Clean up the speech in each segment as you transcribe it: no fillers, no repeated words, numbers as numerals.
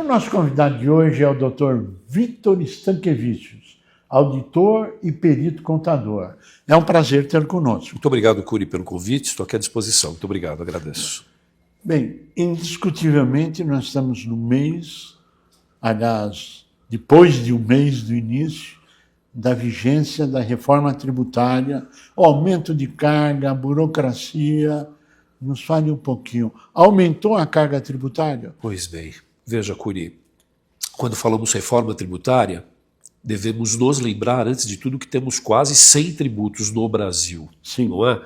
O nosso convidado de hoje é o Dr. Victor Stankiewicz, auditor e perito contador. É um prazer tê-lo conosco. Muito obrigado, Curi, pelo convite. Estou aqui à disposição. Muito obrigado, agradeço. Bem, indiscutivelmente nós estamos no mês, aliás, depois de um mês do início, da vigência da reforma tributária, o aumento de carga, a burocracia. Nos fale um pouquinho. Aumentou a carga tributária? Pois bem, veja, Curi, quando falamos reforma tributária, devemos nos lembrar, antes de tudo, que temos quase 100 tributos no Brasil. Sim. Não é?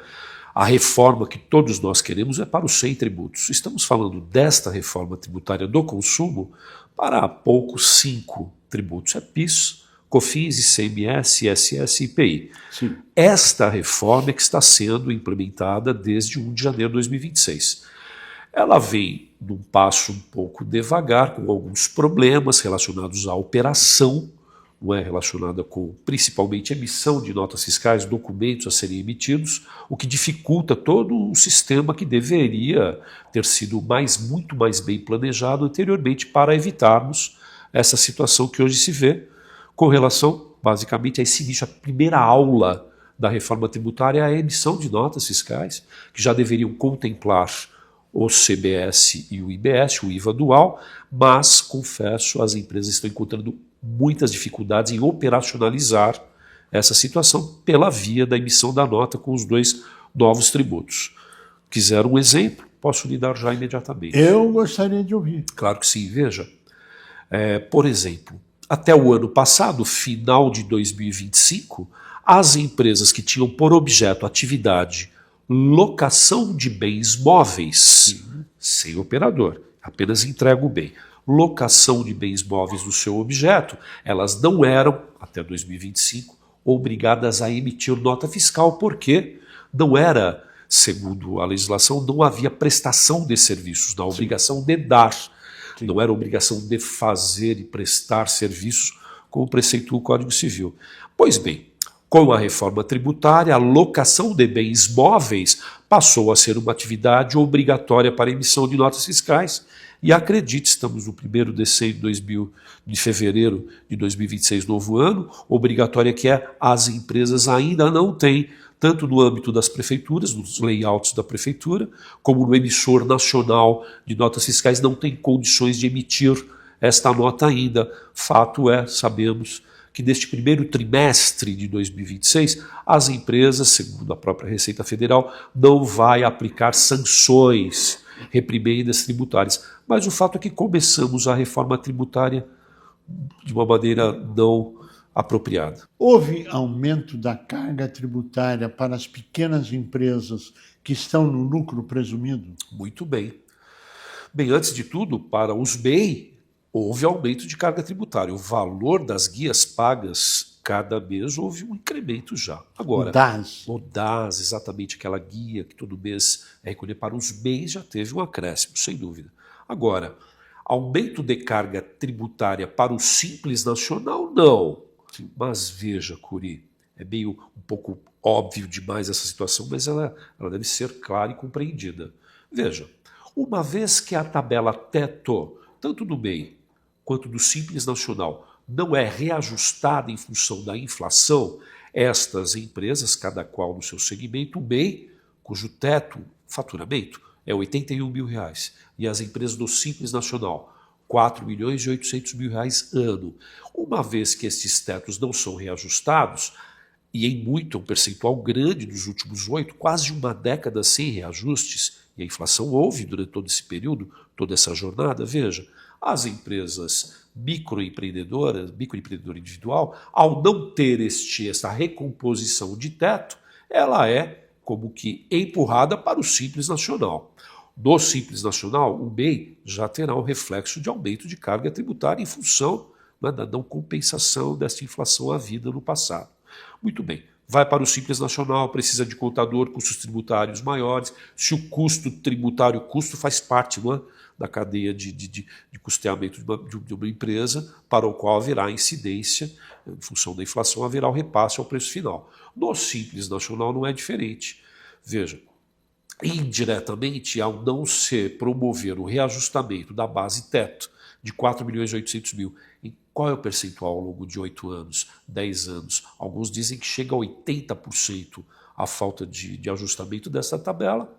A reforma que todos nós queremos é para os 100 tributos. Estamos falando desta reforma tributária do consumo para há poucos 5 tributos. É PIS, COFINS, ICMS, ISS e IPI. Sim. Esta reforma é que está sendo implementada desde 1 de janeiro de 2026. Ela vem num passo um pouco devagar, com alguns problemas relacionados à operação, não é, relacionada com principalmente emissão de notas fiscais, documentos a serem emitidos, o que dificulta todo o sistema que deveria ter sido muito mais bem planejado anteriormente para evitarmos essa situação que hoje se vê com relação, basicamente, a esse início, a primeira aula da reforma tributária é a emissão de notas fiscais, que já deveriam contemplar o CBS e o IBS, o IVA dual, mas, confesso, as empresas estão encontrando muitas dificuldades em operacionalizar essa situação pela via da emissão da nota com os 2 novos tributos. Quiser um exemplo, posso lhe dar já imediatamente. Eu gostaria de ouvir. Claro que sim, veja. Por exemplo, até o ano passado, final de 2025, as empresas que tinham por objeto a atividade locação de bens móveis, sem operador, apenas entrega o bem, locação de bens móveis do seu objeto, elas não eram, até 2025, obrigadas a emitir nota fiscal, porque não era, segundo a legislação, não havia prestação de serviços, não, obrigação de dar. Sim. Não era obrigação de fazer e prestar serviços, como preceitua o Código Civil. Pois bem, com a reforma tributária, a locação de bens móveis passou a ser uma atividade obrigatória para emissão de notas fiscais. E acredite, estamos no 1º de fevereiro de 2026, novo ano, obrigatória que é, as empresas ainda não têm, tanto no âmbito das prefeituras, nos layouts da prefeitura, como no emissor nacional de notas fiscais, não tem condições de emitir esta nota ainda. Fato é, sabemos, que neste primeiro trimestre de 2026, as empresas, segundo a própria Receita Federal, não vai aplicar sanções, reprimendas tributárias. Mas o fato é que começamos a reforma tributária de uma maneira não apropriada. Houve aumento da carga tributária para as pequenas empresas que estão no lucro presumido? Muito bem. Bem, antes de tudo, para os MEI, houve aumento de carga tributária. O valor das guias pagas cada mês houve um incremento já. Agora, o DAS, exatamente aquela guia que todo mês é recolhida para os MEIs, já teve um acréscimo, sem dúvida. Agora, aumento de carga tributária para o Simples Nacional, não. Mas veja, Curi, é meio um pouco óbvio demais essa situação, mas ela deve ser clara e compreendida. Veja, uma vez que a tabela teto, tanto do MEI quanto do Simples Nacional, não é reajustada em função da inflação, estas empresas, cada qual no seu segmento, o MEI, cujo teto, faturamento, é R$81 mil, e as empresas do Simples Nacional, R$4.800.000 ano. Uma vez que estes tetos não são reajustados, e em muito, um percentual grande dos últimos 8, quase uma década sem reajustes, e a inflação houve durante todo esse período, toda essa jornada, veja, as empresas microempreendedor individual, ao não ter esta recomposição de teto, ela é como que empurrada para o Simples Nacional. No Simples Nacional, o MEI já terá um reflexo de aumento de carga tributária em função da não compensação dessa inflação havida no passado. Muito bem, vai para o Simples Nacional, precisa de contador, custos tributários maiores. Se o custo tributário, custo faz parte da cadeia de custeamento de uma empresa, para o qual haverá incidência, em função da inflação, haverá o repasse ao preço final. No Simples Nacional não é diferente. Veja, indiretamente, ao não se promover o reajustamento da base teto de 4.800.000. E qual é o percentual ao longo de 8 anos, 10 anos? Alguns dizem que chega a 80% a falta de ajustamento dessa tabela.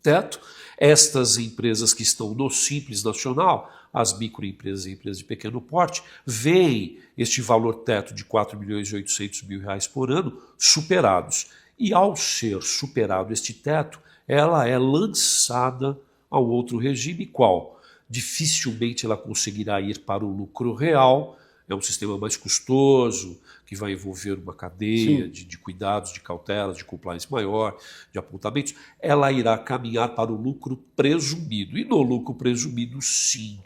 Teto. Estas empresas que estão no Simples Nacional, as microempresas e empresas de pequeno porte, veem este valor teto de R$ 4.800.000 por ano superados. E ao ser superado este teto, ela é lançada ao outro regime, qual? Dificilmente ela conseguirá ir para o lucro real, é um sistema mais custoso, que vai envolver uma cadeia de cuidados, de cautelas, de compliance maior, de apontamentos. Ela irá caminhar para o lucro presumido. E no lucro presumido, sim.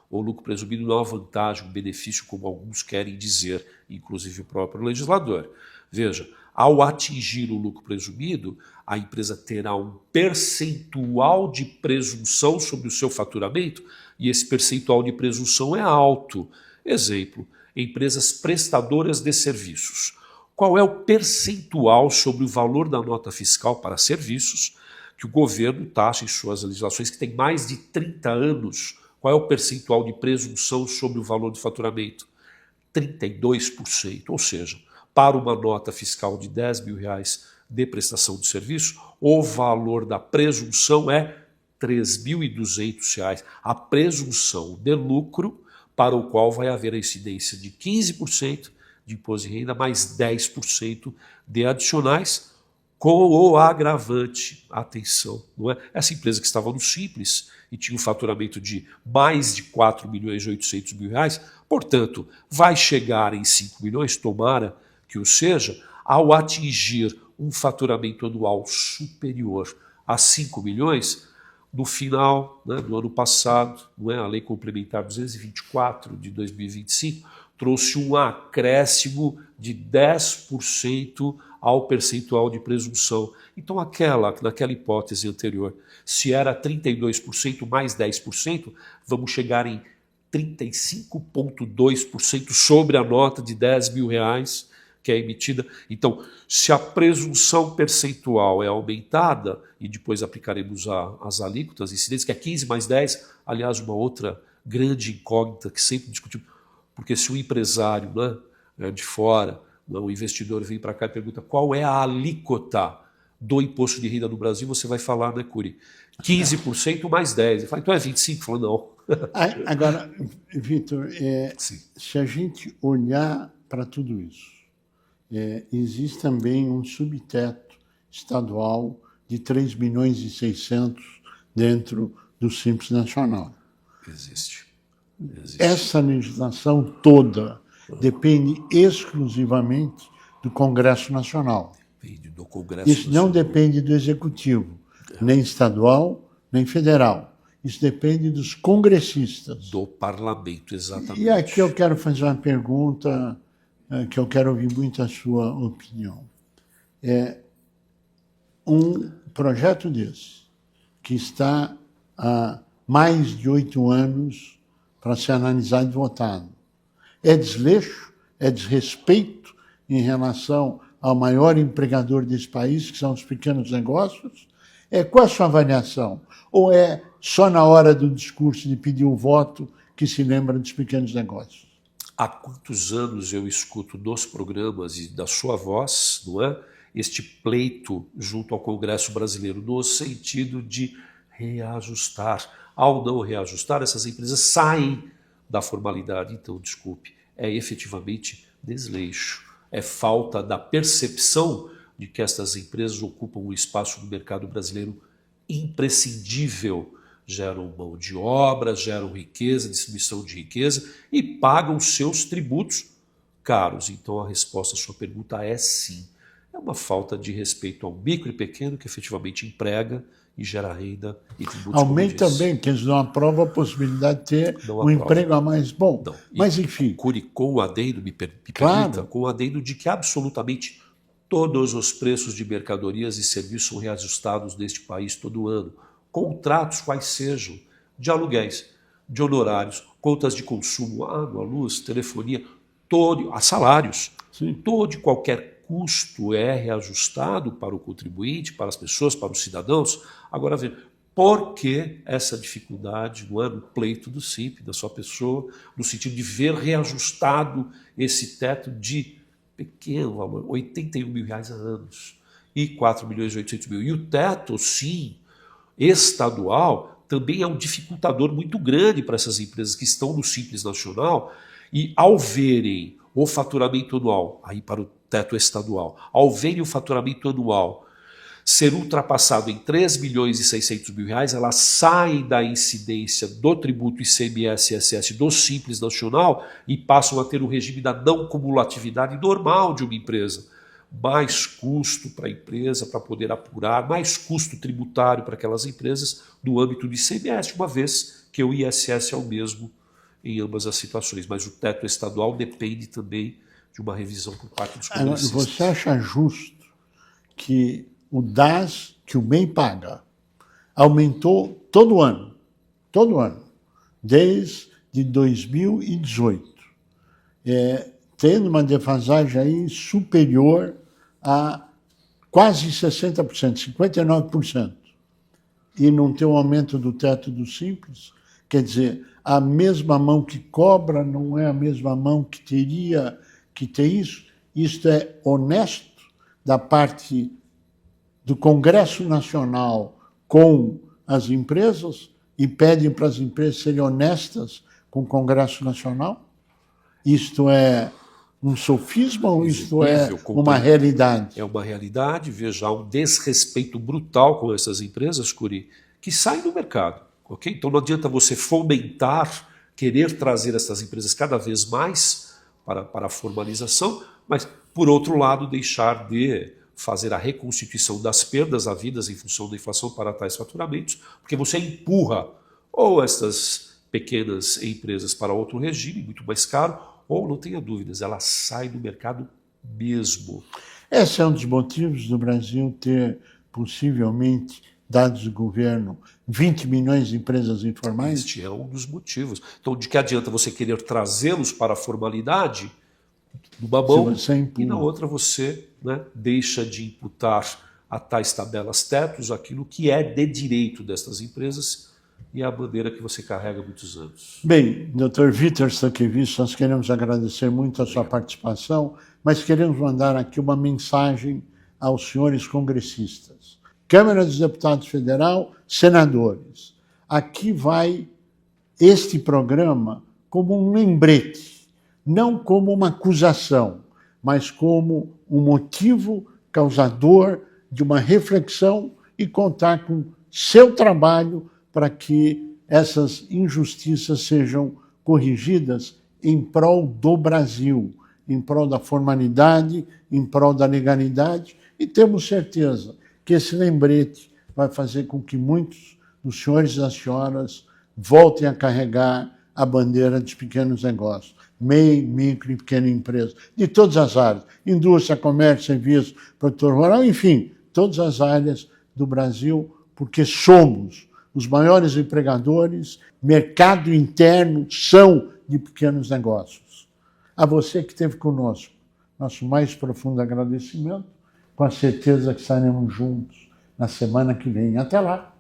O lucro presumido não é uma vantagem, um benefício, como alguns querem dizer, inclusive o próprio legislador. Veja, ao atingir o lucro presumido, a empresa terá um percentual de presunção sobre o seu faturamento, e esse percentual de presunção é alto. Exemplo, empresas prestadoras de serviços. Qual é o percentual sobre o valor da nota fiscal para serviços que o governo taxa em suas legislações que tem mais de 30 anos? Qual é o percentual de presunção sobre o valor do faturamento? 32%. Ou seja, para uma nota fiscal de R$ 10.000 de prestação de serviço, o valor da presunção é R$ 3.200. A presunção de lucro, para o qual vai haver a incidência de 15% de imposto de renda, mais 10% de adicionais, com o agravante, atenção, não é? Essa empresa que estava no Simples e tinha um faturamento de mais de R$ 4.800.000, portanto, vai chegar em 5 milhões, tomara que o seja, ao atingir um faturamento anual superior a 5 milhões, no final, né, do ano passado, não é, a Lei Complementar 224 de 2025 trouxe um acréscimo de 10% ao percentual de presunção. Então, naquela hipótese anterior, se era 32% mais 10%, vamos chegar em 35,2% sobre a nota de R$ 10.000 que é emitida. Então, se a presunção percentual é aumentada, e depois aplicaremos as alíquotas incidentes, que é 15 mais 10, aliás, uma outra grande incógnita que sempre discutimos, porque se o empresário, né, de fora, o investidor vem para cá e pergunta qual é a alíquota do imposto de renda no Brasil, você vai falar, né, Curi? 15% mais 10. Ele fala, então é 25%? Fala, não. Agora, Vitor, se a gente olhar para tudo isso, existe também um subteto estadual de 3.600.000 dentro do Simples Nacional. Existe. Essa legislação toda depende exclusivamente do Congresso Nacional. Depende do Congresso Isso não depende do Executivo, nem estadual, nem federal. Isso depende dos congressistas. Do parlamento, exatamente. E aqui eu quero fazer uma pergunta que eu quero ouvir muito a sua opinião. Um projeto desse, que está há mais de 8 anos para ser analisado e votado, é desleixo, é desrespeito em relação ao maior empregador desse país, que são os pequenos negócios? Qual a sua avaliação? Ou é só na hora do discurso de pedir o voto que se lembra dos pequenos negócios? Há quantos anos eu escuto nos programas e da sua voz, não é, este pleito junto ao Congresso brasileiro, no sentido de reajustar. Ao não reajustar, essas empresas saem da formalidade. Então, desculpe, é efetivamente desleixo. É falta da percepção de que estas empresas ocupam um espaço no mercado brasileiro imprescindível. Geram mão de obra, geram riqueza, distribuição de riqueza e pagam seus tributos caros. Então a resposta à sua pergunta é sim. É uma falta de respeito ao micro e pequeno que efetivamente emprega e gera renda e tributos. Aumenta também, que eles não aprovam a possibilidade de ter um emprego a mais bom. Não. Mas enfim. Com o adendo, me permita, com o adendo de que absolutamente todos os preços de mercadorias e serviços são reajustados neste país todo ano. Contratos quais sejam, de aluguéis, de honorários, contas de consumo, água, luz, telefonia, salários. Sim. Todo e qualquer custo é reajustado para o contribuinte, para as pessoas, para os cidadãos. Agora, Por que essa dificuldade no pleito do Simples, da sua pessoa, no sentido de ver reajustado esse teto de pequeno valor, R$ 81 mil a anos e 4 milhões e 800 mil. E o teto, sim, estadual, também é um dificultador muito grande para essas empresas que estão no Simples Nacional e, ao verem o faturamento anual, aí para o teto estadual, ao verem o faturamento anual ser ultrapassado em 3 milhões e 600 mil reais, elas saem da incidência do tributo ICMS e ISS do Simples Nacional e passam a ter o regime da não cumulatividade normal de uma empresa. Mais custo para a empresa, para poder apurar, mais custo tributário para aquelas empresas no âmbito do ICMS, uma vez que o ISS é o mesmo em ambas as situações. Mas o teto estadual depende também de uma revisão por parte dos congressistas. Você acha justo que o DAS que o MEI paga aumentou todo ano, desde 2018, tendo uma defasagem aí superior a quase 60%, 59%, e não ter um aumento do teto do Simples? Quer dizer, a mesma mão que cobra não é a mesma mão que teria que ter isso? Isto é honesto da parte do Congresso Nacional com as empresas e pedem para as empresas serem honestas com o Congresso Nacional? Isto é um sofisma ou isto é uma realidade? É uma realidade. Veja, há um desrespeito brutal com essas empresas, Curi, que saem do mercado. Okay? Então não adianta você fomentar, querer trazer essas empresas cada vez mais para a formalização, mas, por outro lado, deixar de fazer a reconstituição das perdas havidas em função da inflação para tais faturamentos, porque você empurra ou essas pequenas empresas para outro regime, muito mais caro, ou, não tenha dúvidas, elas saem do mercado mesmo. Esse é um dos motivos do Brasil ter, possivelmente, dados do governo, 20 milhões de empresas informais? Este é um dos motivos. Então, de que adianta você querer trazê-los para a formalidade numa mão e na outra você, né, deixa de imputar a tais tabelas tetos aquilo que é de direito destas empresas e é a bandeira que você carrega há muitos anos. Bem, Dr. Vitor Stankiewicz, nós queremos agradecer muito a sua participação, mas queremos mandar aqui uma mensagem aos senhores congressistas. Câmara dos Deputados Federal, senadores, aqui vai este programa como um lembrete, não como uma acusação, mas como um motivo causador de uma reflexão e contar com seu trabalho para que essas injustiças sejam corrigidas em prol do Brasil, em prol da formalidade, em prol da legalidade, e temos certeza que esse lembrete vai fazer com que muitos dos senhores e das senhoras voltem a carregar a bandeira dos pequenos negócios. MEI, micro e pequena empresa, de todas as áreas, indústria, comércio, serviço, produtor rural, enfim, todas as áreas do Brasil, porque somos os maiores empregadores, mercado interno são de pequenos negócios. A você que esteve conosco, nosso mais profundo agradecimento, com a certeza que estaremos juntos na semana que vem. Até lá!